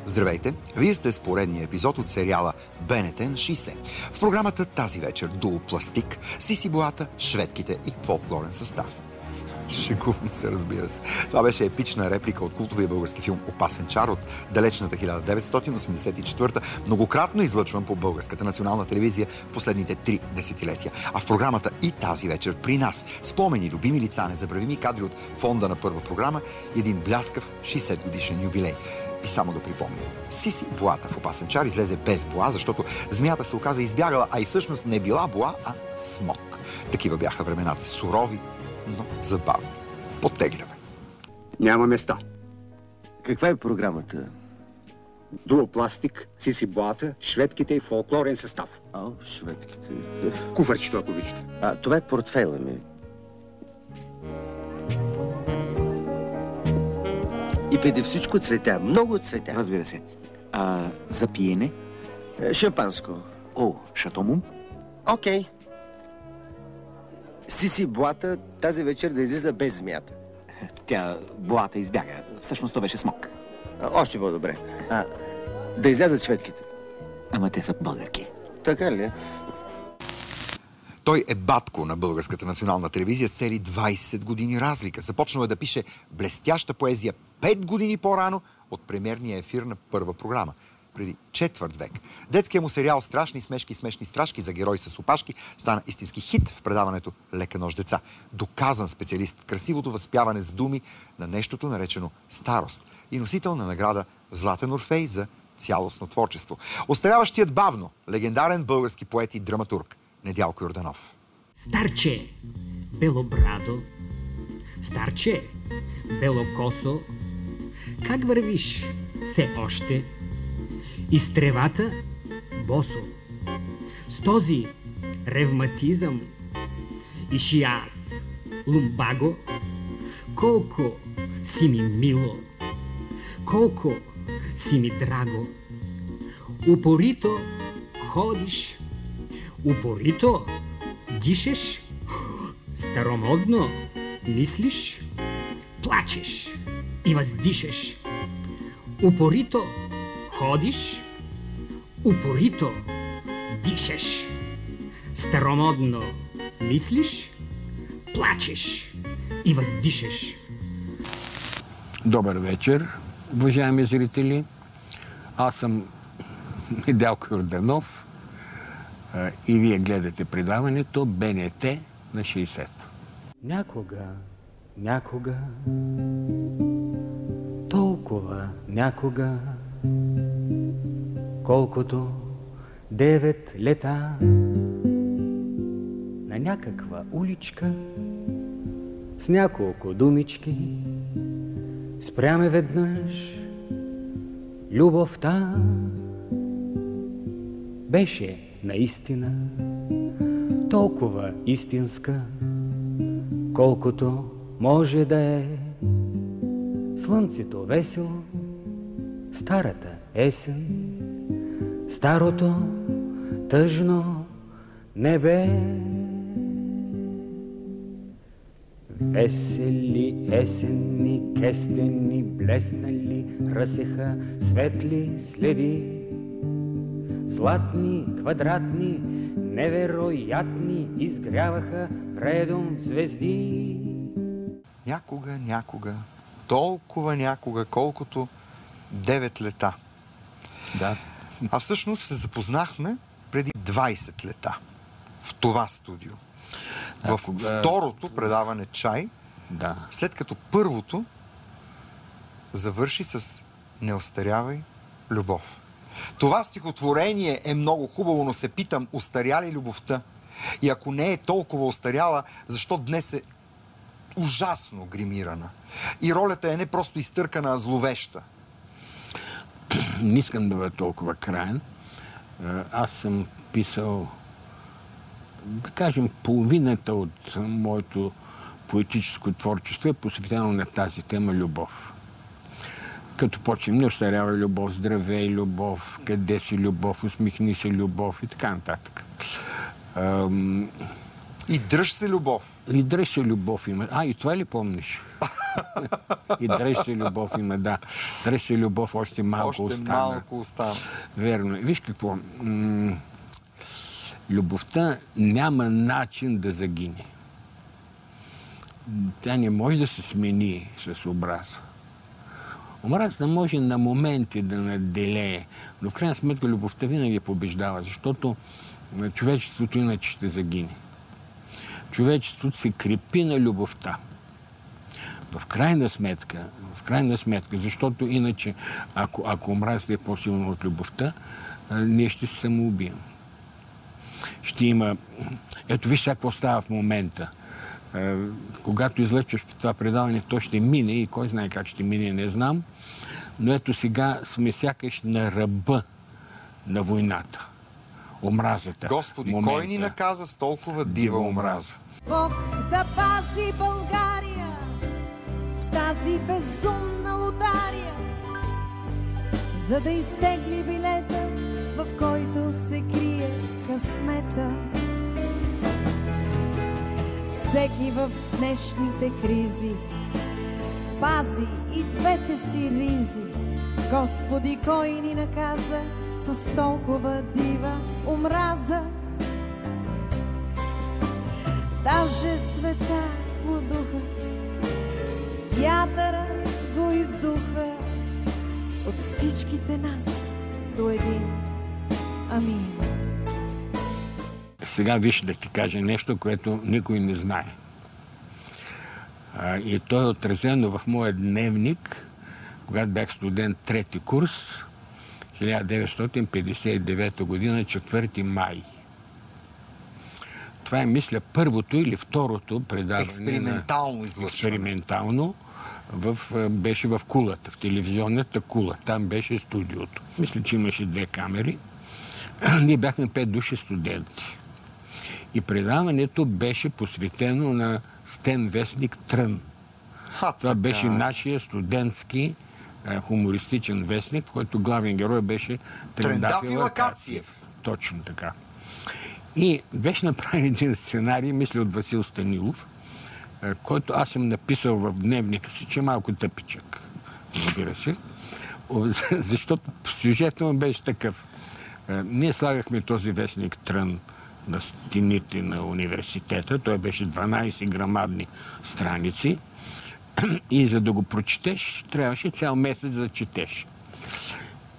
Здравейте! Вие сте с поредния епизод от сериала БНТ на 60. В програмата тази вечер дуопластик, Сиси Боата, шведките и фолклорен състав. Шегувам се, разбира се. Това беше епична реплика от култовия български филм "Опасен чар" от далечната 1984, многократно излъчван по Българската национална телевизия в последните 3 десетилетия. А в програмата и тази вечер при нас спомени, любими лица, незабравими кадри от фонда на Първа програма и един бляскав 60 годишен юбилей. И само да припомня, Сиси Боата в "Опасен чар" излезе без боа, защото змията се оказа избягала, а и всъщност не била боа, а смок. Такива бяха времената, сурови, но забавни. Подтегляме. Няма места. Каква е програмата? Дуопластик, Сиси Боата, шведките и фолклорен състав. Шведките. Куфарчето, ако обичате. Това е портфейла ми. И преди всичко цветя. Много цветя. Разбира се. За пиене? Шампанско. Шатомум? Окей. Сиси Боата тази вечер да излиза без змията. Тя боата избяга. Всъщност то беше смок. Още по-добре. Да излязат шведките. Ама те са българки. Така ли? Той е батко на Българската национална телевизия с цели 20 години разлика. Започнал е да пише блестяща поезия 5 години по-рано от премиерния ефир на Първа програма. Преди четвърт век. Детският му сериал "Страшни смешки, смешни страшки" за герои с опашки стана истински хит в предаването "Лека нощ, деца". Доказан специалист в красивото възпяване с думи на нещото наречено старост и носител на награда "Златен Орфей" за цялостно творчество. Остаряващият бавно, легендарен български поет и драматург Недялко Йорданов. Старче, белобрадо, старче, белокосо, как вървиш все още? Из тревата босо, с този ревматизъм и шиаз, лумбаго, колко си ми мило, колко си ми драго. Упорито ходиш, упорито дишеш, старомодно мислиш, плачеш и въздишеш. Упорито ходиш, упорито дишеш, старомодно мислиш, плачеш и въздишеш. Добър вечер, уважаеми зрители. Аз съм Недялко Йорданов и вие гледате предаването БНТ на 60. Някога, толкова някога, колкото 9 лета, на някаква уличка, с няколко думички, спряме веднъж любовта. Беше наистина толкова истинска, колкото може да е. Слънцето весело, старата есен, старото тъжно небе. Весели есенни кестени блеснали ръсеха светли следи. Златни, квадратни, невероятни изгряваха редом звезди. Някога, толкова някога, колкото 9 лета. Да. А всъщност се запознахме преди 20 лета в това студио. В второто предаване "Чай", след като първото завърши с "Не остарявай, любов". Това стихотворение е много хубаво, но се питам, остаря ли любовта? И ако не е толкова остаряла, защо днес е ужасно гримирана? И ролята е не просто изтъркана, а зловеща. Не искам да бъда толкова краен. Аз съм писал, да кажем, половината от моето поетическо творчество е посветено на тази тема любов. Като почнем "Не остарява любов", "Здравей, любов", "Къде си, любов", "Усмихни се, любов" и така нататък. И дръж се любов. И дръж се любов има. И това ли помниш? И дръж се любов има, да. Дръж се любов, още малко остана. Малко остана. Верно. Виж какво. Любовта няма начин да загине. Тя не може да се смени с омраза. Омразата може на моменти да наделее, но в крайна сметка любовта винаги побеждава, защото човечеството иначе ще загине. Човечеството се крепи на любовта. В крайна сметка, защото иначе, ако омразата е по-силна от любовта, ние ще се самоубием. Ще има... Ето виж сега какво става в момента. Когато излъчваш това предаване, то ще мине и кой знае как ще мине, не знам. Но ето сега сме сякаш на ръба на войната. Омразата. Господи, момента. кой ни наказа с толкова дива омраза? Бог да пази България в тази безумна лотария, за да изтегли билета, в който се крие късмета. Всеки в днешните кризи пази и двете си ризи. Господи, кой ни наказа с толкова дива омраза? Даже света го духа, вятъра го издуха от всичките нас до един. Амин. Сега виж да ти кажа нещо, което никой не знае. И то е отразено в моя дневник, когато бях студент трети курс, 1959 година, 4 май. Това е, мисля, първото или второто предаване. Експериментално излъчване. Експериментално. Беше в кулата, в телевизионната кула. Там беше студиото. Мисля, че имаше 2 камери. Ние бяхме 5 души студенти. И предаването беше посветено на стен вестник Трън. Това беше нашия студентски хумористичен вестник, в който главен герой беше Трендафил Акациев. Точно така. И беше направен един сценарий, мисля, от Васил Станилов, който аз съм написал в дневника си, че е малко тъпичък. Разбира се. Защото сюжетът му беше такъв. Ние слагахме този вестник Трън на стените на университета. Той беше 12 грамадни страници. И за да го прочетеш, трябваше цял месец да четеш.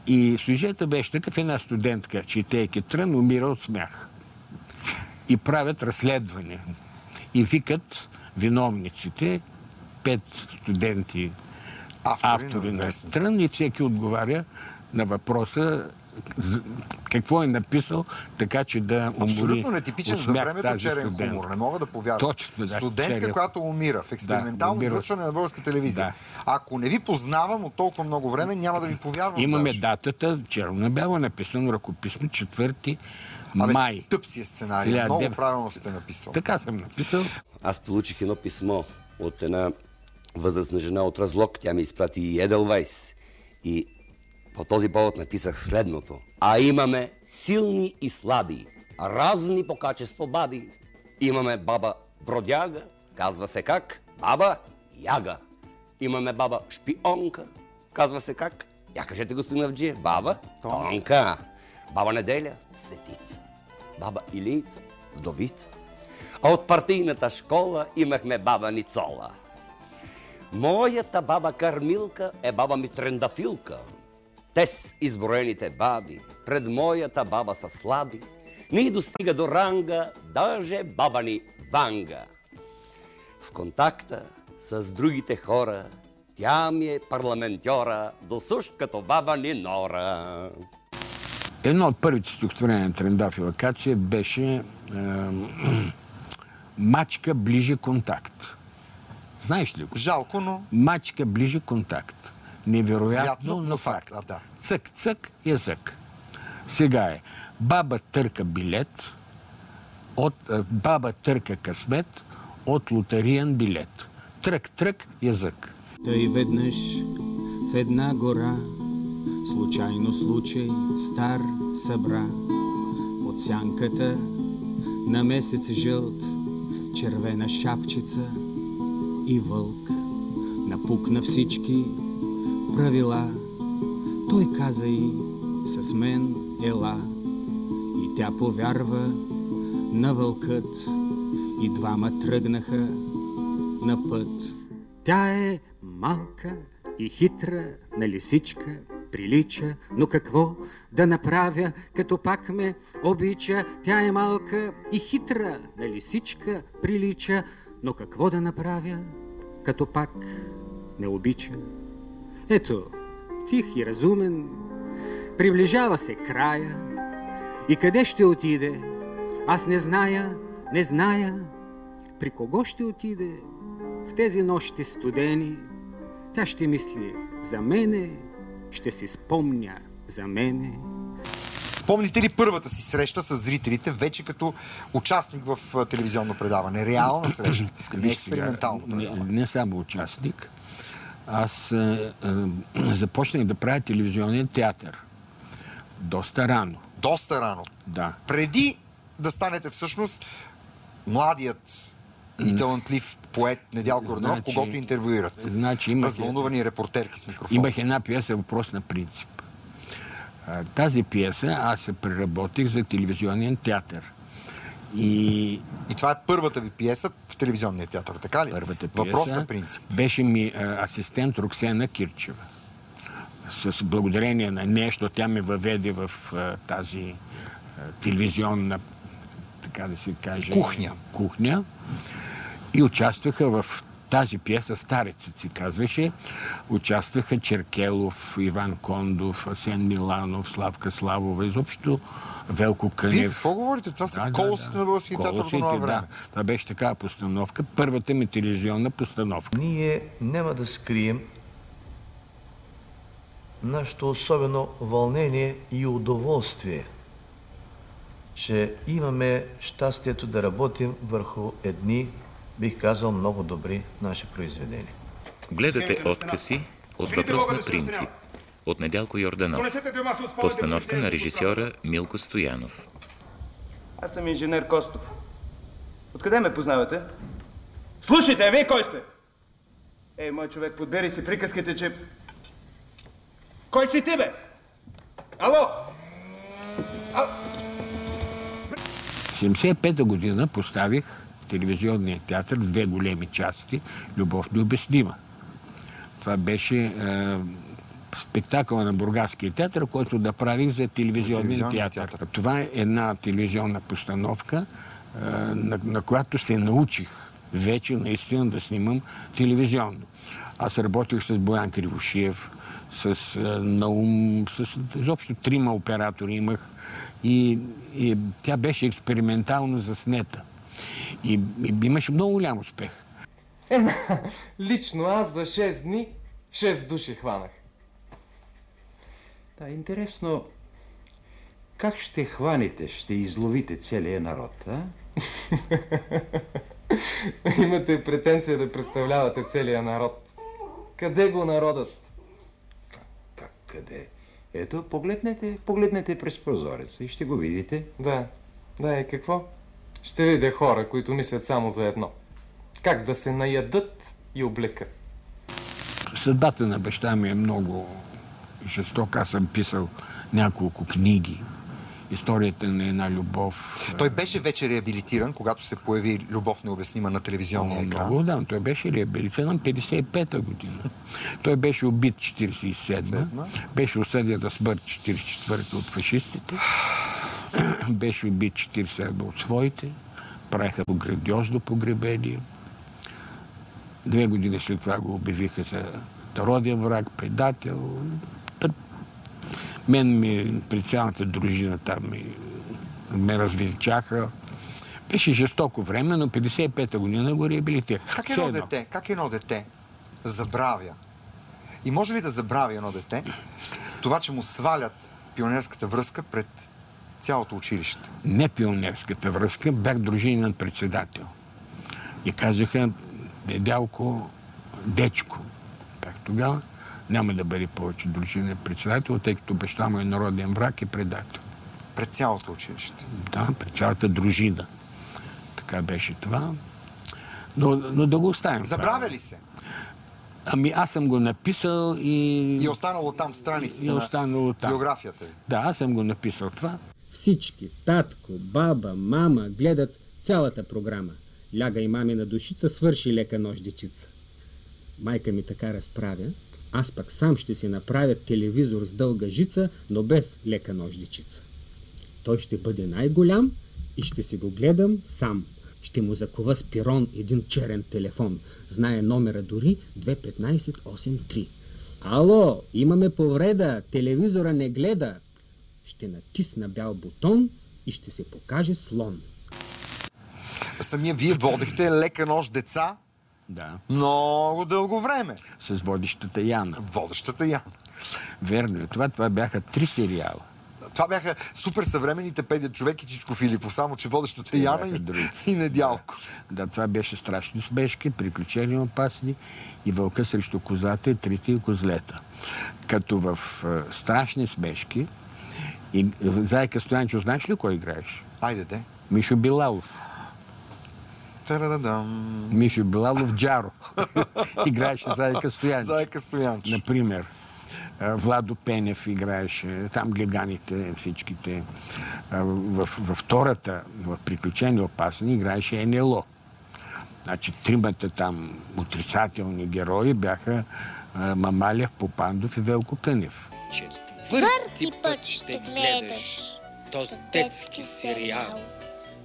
И сюжетът беше такъв: една студентка, четейки Трън, умира от смях. И правят разследване. И викат виновниците, 5 студенти, автори на Трън, и всеки отговаря на въпроса какво е написал, така че да умори. Абсолютно нетипичен за времето черен хумор. Не мога да повярвам. Точно, да. Студентка, която умира в експериментално излъчване на българска телевизия. Да. Ако не ви познавам от толкова много време, няма да ви повярвам. Имаме датата, черно на бяло, написано ръкописно, 4 май. Тъп си е сценарий. Много правилно сте написал. Така съм написал. Аз получих едно писмо от една възрастна жена от Разлог. Тя ми изпрати Еделвайс. И по този повод написах следното. А имаме силни и слаби, разни по качество баби. Имаме баба бродяга, казва се как? Баба Яга. Имаме баба шпионка, казва се как? Я кажете, господин Авджиев. Баба Тонка. Баба Неделя светица. Баба Илийца вдовица. А от партийната школа имахме баба Ницола. Моята баба Кармилка е баба ми Трендафилка. Те с изброените баби пред моята баба са слаби. Ни достига до ранга даже баба ни Ванга. В контакта с другите хора тя ми е парламентьора, досущ като баба ни Нора. Едно от първите стихотворения на Трендафил Акациев беше Мачка ближе контакт. Знаеш ли го? Жалко, но... Мачка ближе контакт. Невероятно, но факт. Да. Цък, цък, язък. Сега е баба търка билет, баба търка късмет от лотариен билет. Трък, трък, язък. Тъй веднъж в една гора случайно случай стар събра от сянката на месец жълт червена шапчица и вълк. Напукна всички правила. Той каза и с мен ела. И тя повярва на вълкът. И двама тръгнаха на път. Тя е малка и хитра, на лисичка прилича, но какво да направя, като пак ме обича? Тя е малка и хитра, на лисичка прилича, но какво да направя, като пак ме обича? Ето, тих и разумен, приближава се края. И къде ще отиде? Аз не зная, не зная. При кого ще отиде в тези нощи студени? Тя ще мисли за мене, ще си спомня за мене. Помните ли първата си среща с зрителите, вече като участник в телевизионно предаване? Реална среща, не експериментално предаване. Не само участник. Аз започнах да правя телевизионен театър. Доста рано. Доста рано? Да. Преди да станете всъщност младият и талантлив поет Недялко Йорданов, когато интервюират. Развълнувани репортерки с микрофон. Имах една пиеса "Въпрос на принцип". Тази пиеса аз се преработих за телевизионен театър. И това е първата ви пиеса в телевизионния театър, така ли? Първата пиеса "Въпрос на принцип". Беше ми асистент Роксена Кирчева. С благодарение на нещо, тя ме въведе в тази телевизионна, така да се каже, кухня. И участваха в тази пиеса, "Старецът" се казваше. Участваха Черкелов, Иван Кондов, Асен Миланов, Славка Славова, изобщо Велко Кънев. Вие какво говорите? Това са колосите на българския театър по това време. Да. Това беше такава постановка. Първата ми телевизионна постановка. Ние няма да скрием нашето особено вълнение и удоволствие, че имаме щастието да работим върху едни, бих казал, много добри наши произведения. Гледате откъси от "Въпрос на принцип" от Недялко Йорданов. Постановка на режисьора Милко Стоянов. Аз съм инженер Костов. Откъде ме познавате? Слушайте, вие кой сте? Ей, мой човек, подбери си приказките, че... Кой си ти, бе? Ало? В 1975 година поставих телевизионния театър в две големи части "Любов необяснима". Това беше спектакъл на Бургаския театър, който направих за телевизионен театър. Това е една телевизионна постановка, на която се научих вече наистина да снимам телевизионно. Аз работих с Боян Кривошиев, с Наум, изобщо 3 оператори имах и тя беше експериментално заснета. И имаше много голям успех. Лично аз за 6 дни 6 души хванах. Да, интересно, как ще хванете, ще изловите целия народ, а? Имате претенция да представлявате целия народ. Къде го народът? Как къде? Ето, погледнете през прозореца и ще го видите. Да, и какво? Ще видя хора, които мислят само за едно. Как да се наядат и облекат. Съдбата на баща ми е много жестока. Аз съм писал няколко книги. Историята на една любов. Той беше вече реабилитиран, когато се появи "Любов необяснима" на телевизионния екран. Много, да. Той беше реабилитиран 1955 година. Той беше убит 1947. Беше осъден на смърт 1944 от фашистите. Беше убит 1947 от своите. Правиха грандиозно погребение. 2 години след това го обявиха за роден враг, предател. Мен при цялата дружина там ме развенчаха. Беше жестоко време, но 55-та година го реабилитирах. Как едно дете забравя? И може ли да забрави едно дете това, че му свалят пионерската връзка пред цялото училище? Не пионерската връзка, бях дружинен председател. И казаха: "Недялко, дечко", как тогава, няма да бъде повече дружинен председател, тъй като баща му е народен враг и предател. Пред цялото училище? Да, пред цялата дружина. Така беше това. Но да го оставим. Забравя ли се? Ами аз съм го написал и... И останало там страниците на биографията ви. Да, аз съм го написал това. Всички, татко, баба, мама, гледат цялата програма. Ляга и мамина душица, свърши лека нощ дечица. Майка ми така разправя, аз пък сам ще си направя телевизор с дълга жица, но без лека нощ дечица. Той ще бъде най-голям и ще си го гледам сам. Ще му закова с пирон един черен телефон. Знае номера дори 21583. Ало, имаме повреда, телевизора не гледа. Ще натисна бял бутон и ще се покаже слон. Самия вие водехте лека нощ деца много дълго време. С водещата Яна. Водещата Яна. Верно е. Това бяха 3 сериала. Това бяха супер съвременните Петя Човек и Чичко Филипов, само че водещата Яна и Недялко. Да, това беше Страшни смешки, Приключения опасни и Вълка срещу козата и Трите и козлета. Като в Страшни смешки и Зайка Стоянчо, знаеш ли кой играеш? Айде те. Мишо Билалов. Та-да-да-дам. Мишо Билалов Джаро. Играеше Зайка Стоянчо. Зайка Стоянчо. Например. Владо Пенев играеше, там глеганите всичките. Във втората, в Приключения опасни, играеше НЛО. Значи тримата там отрицателни герои бяха Мамалев, Попандов и Велко Кънев. Четвърти път ще гледаш този детски сериал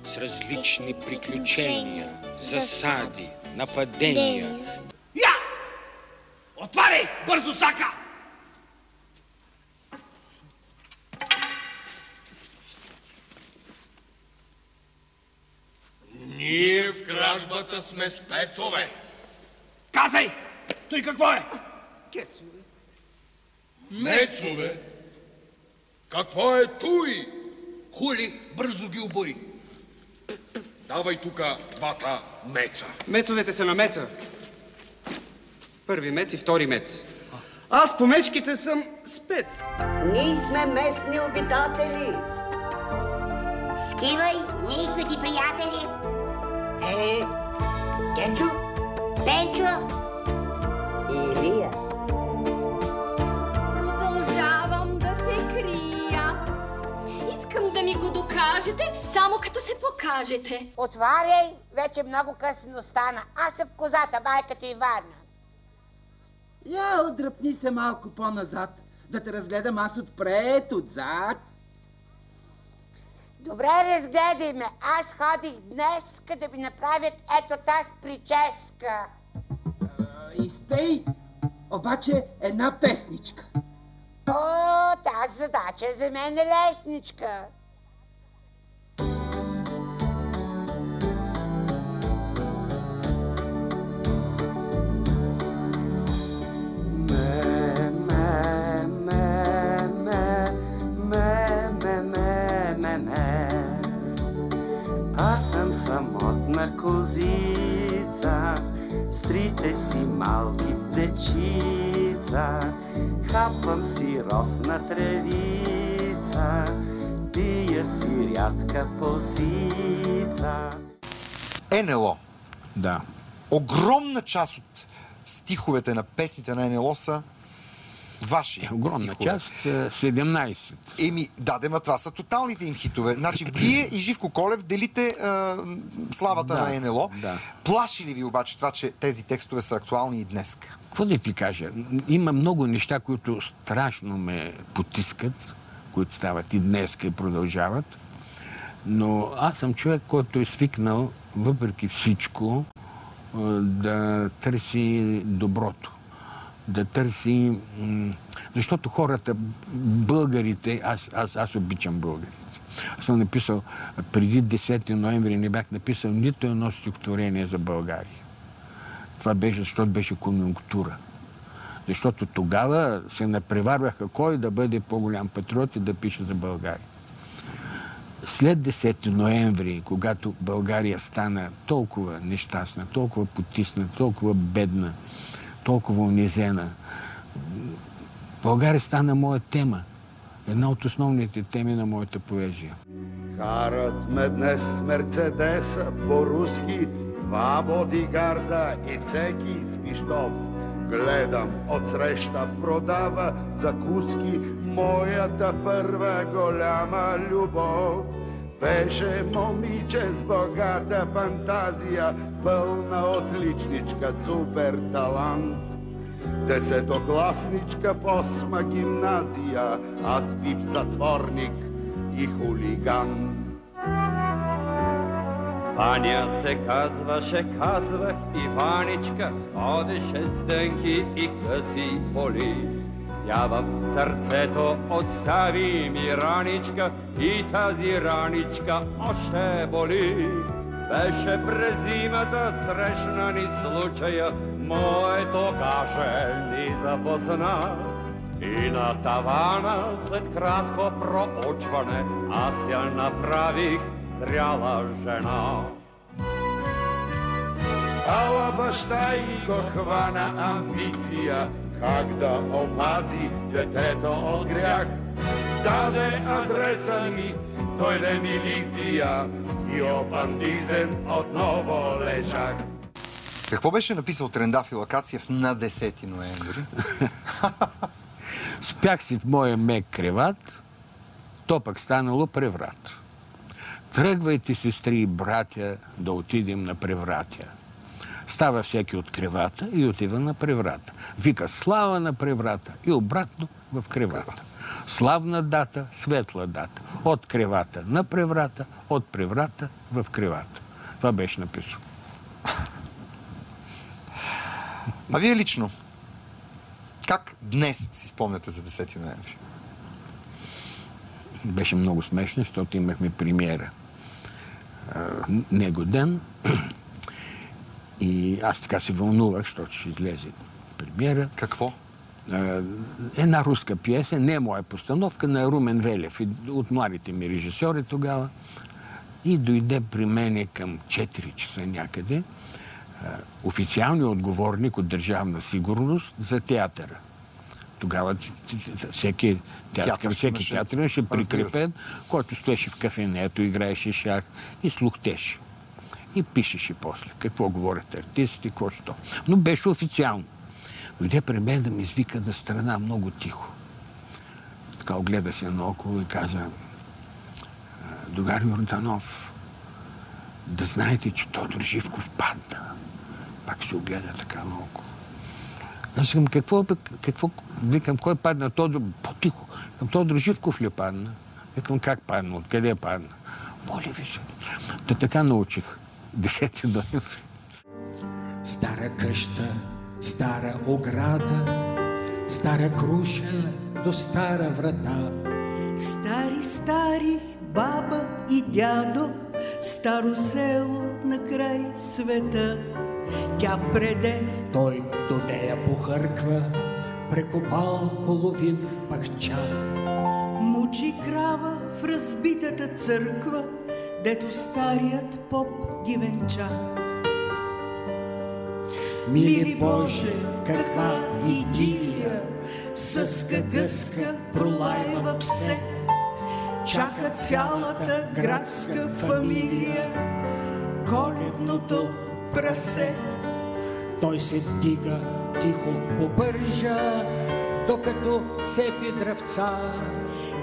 с различни приключения, засади, нападения. Я! Отваряй! Бързо, Сака! Ние в кражбата сме спецове. Казай! Той какво е? Кецове. Мецове? Какво е той? Хули, бързо ги обори. Давай тука двата меца. Мецовете са на меца. Първи мец и втори мец. Аз по мечките съм спец. Ние сме местни обитатели. Скивай, ние сме ти приятели. Кечо, Пенчо, Илия. Продължавам да се крия. Искам да ми го докажете, само като се покажете. отваряй, вече много късно стана. Аз съм в козата, майката Ивана. Я отдръпни се малко по-назад, да те разгледам аз отпред, отзад. Добре, разгледай ме. Аз ходих днес, да ми направят ето тази прическа. Изпей, обаче една песничка. О, тази задача за мен е лесничка. Аз съм самотна козица, с трите си малки дечица, хапвам си росна тревица, пия си рядка позица. НЛО. Да. Огромна част от стиховете на песните на НЛО са ваши огромна стихове. част, 17. Еми, да, това са тоталните им хитове. Значи, вие и Живко Колев делите славата на НЛО. Да. Плаши ли ви обаче това, че тези текстове са актуални и днес? Какво да ти кажа? Има много неща, които страшно ме потискат, които стават и днес и продължават. Но аз съм човек, който е свикнал, въпреки всичко, да търси доброто. Да търси... Защото хората, българите, аз обичам българите. Аз съм написал, преди 10 ноември не бях написал нито едно стихотворение за България. Това беше, защото беше конюнктура. Защото тогава се напреварваха кой да бъде по-голям патриот и да пише за България. След 10 ноември, когато България стана толкова нещастна, толкова потисна, толкова бедна, толкова унизена, България стана моя тема. Една от основните теми на моята поезия. Карат ме днес Мерцедеса по-руски Два бодигарда и всеки с пищов. Гледам, отсреща продава закуски моята първа голяма любов. Беше момиче с богата фантазия, пълна отличничка, супер талант. Десетокласничка в 8-ма гимназия, аз бив затворник и хулиган. Ваня се казваше, казвах Иваничка, ходеше с дънки и къси поли. Тя в сърцето остави ми раничка и тази раничка още боли. Беше през зимата, срещна ни случая, моето каже ни запозна. И на тавана след кратко проучване аз я направих зряла жена. Ала баща и го хвана амбиция, как да опази детето от грях. Даде адреса ми, дойде милиция и опандизен отново лежах. Какво беше написал Трендафил Акациев на 10 ноември? Спях си в моя мек креват, то пък станало преврат. Тръгвайте, сестри и братя, да отидем на превратя. Става всеки от кревата и отива на преврата. Вика слава на преврата и обратно в кревата. Славна дата, светла дата. От кревата на преврата, от преврата в кревата. Това беше написано. А вие лично, как днес си спомняте за 10 ноември? Беше много смешно, защото имахме премиера. Него ден. И аз така се вълнувах, защото ще излезе премиера. Какво? Една руска пиеса, не е моя постановка, на Румен Велев, от младите ми режисьори тогава. И дойде при мене към 4 часа някъде официалният отговорник от Държавна сигурност за театъра. Тогава всеки театър беше прикрепен, който стоеше в кафенето, играеше шах и слухтеше. И пишеше после какво говорят артистите, какво що. Но беше официално. Дойде при мен да ми извика да страна много тихо. Така огледа се наоколо и каза: Другар Йорданов, да знаете, че Тодор Живков падна. Пак се огледа така наоколо. Аз казвам, какво? Викам, кой падна? Тодор, по-тихо. Към Тодор Живков ли падна? Викам, как падна? Откъде е падна? Моля ви се. Та така научих. 10 ноември. Стара къща, стара ограда, стара круша до стара врата. Стари баба и дядо, старо село на край света. Тя преде, той до нея похърква, прекопал половин пахча. Мучи крава в разбитата църква, дето старият поп ги венча. Мили Боже, каква идилия, съска гъска пролайва псе. Чака цялата градска фамилия коледното прасе. Той се вдига тихо по бържа, докато цепи дръвца.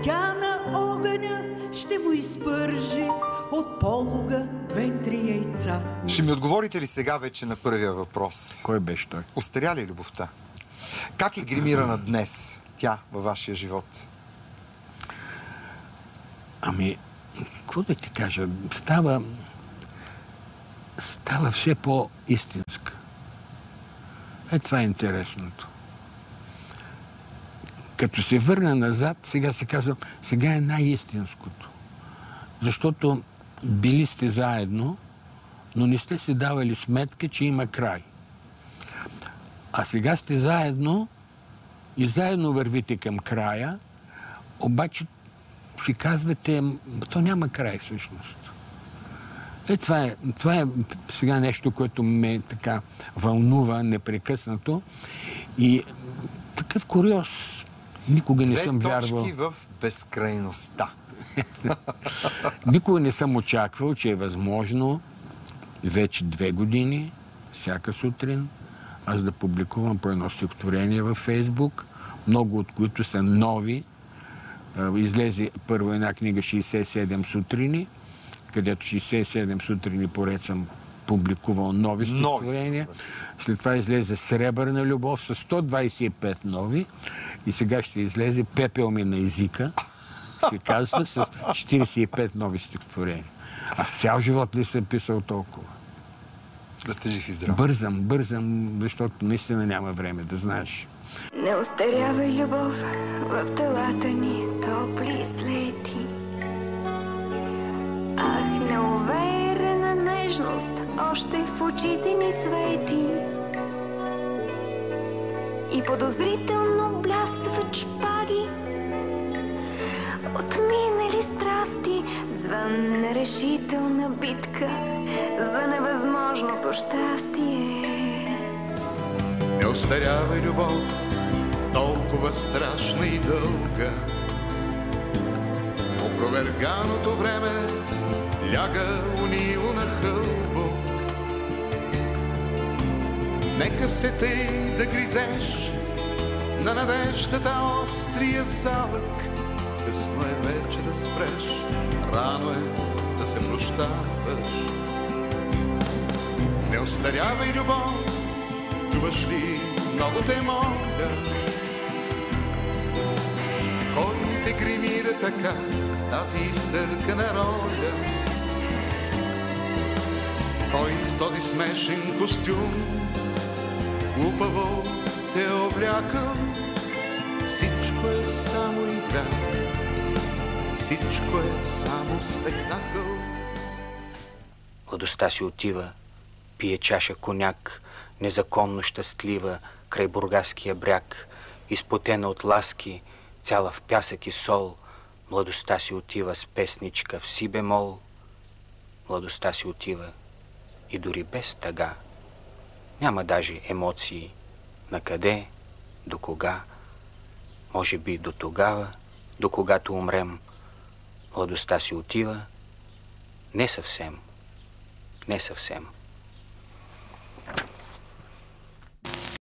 Тя на огъня ще му изпържи от полуга 2-3 яйца. Ще ми отговорите ли сега вече на първия въпрос? Кой беше той? Остаря ли любовта? Как е гримирана днес тя във вашия живот? Ами, какво да ти кажа? Става все по-истинска. Това е интересното. Като се върна назад, сега се казва, сега е най-истинското. Защото били сте заедно, но не сте си давали сметка, че има край. А сега сте заедно и заедно вървите към края, обаче си казвате, то няма край всъщност. Това е сега нещо, което ме така вълнува непрекъснато и такъв куриоз. Никога не съм вярвал. 2 точки в безкрайността. Никога не съм очаквал, че е възможно вече 2 години, всяка сутрин, аз да публикувам по едно стихотворение във Фейсбук, много от които са нови. Излезе първо една книга 67 сутрини, където 67 сутрини поред съм публикувал нови стихотворения. След това излезе Сребърна любов с 125 нови и сега ще излезе Пепел ми на езика, се казва, с 45 нови стихотворения. Аз цял живот ли съм писал толкова? Да сте жив и здрав. Бързам, защото наистина няма време, да знаеш. Не остарявай любов в телата ни топли слети. Ах, неуверена нежност още в очите ни свети. И подозрително блясват шпаги от минали страсти, звън нерешителна битка за невъзможното щастие. Не остарявай любов, толкова страшна и дълга. Опроверганото време ляга унило на хълбок. Нека все тъй да гризеш на надеждата острия залък. Късно е вече да спреш, рано е да се прощаваш. Не остарявай любов, чуваш ли, много те моля. Кой те гримира така в тази изтъркана роля? Кой в този смешен костюм глупаво те облякал? Всичко е само игра, всичко е само спектакъл. Младостта си отива, пие чаша коняк, незаконно щастлива край бургаския бряг, изпотена от ласки, цяла в пясък и сол. Младостта си отива с песничка в си бемол. Младостта си отива и дори без тъга. Няма даже емоции. На къде, до кога? Може би до тогава, до когато умрем. Младостта си отива не съвсем, не съвсем.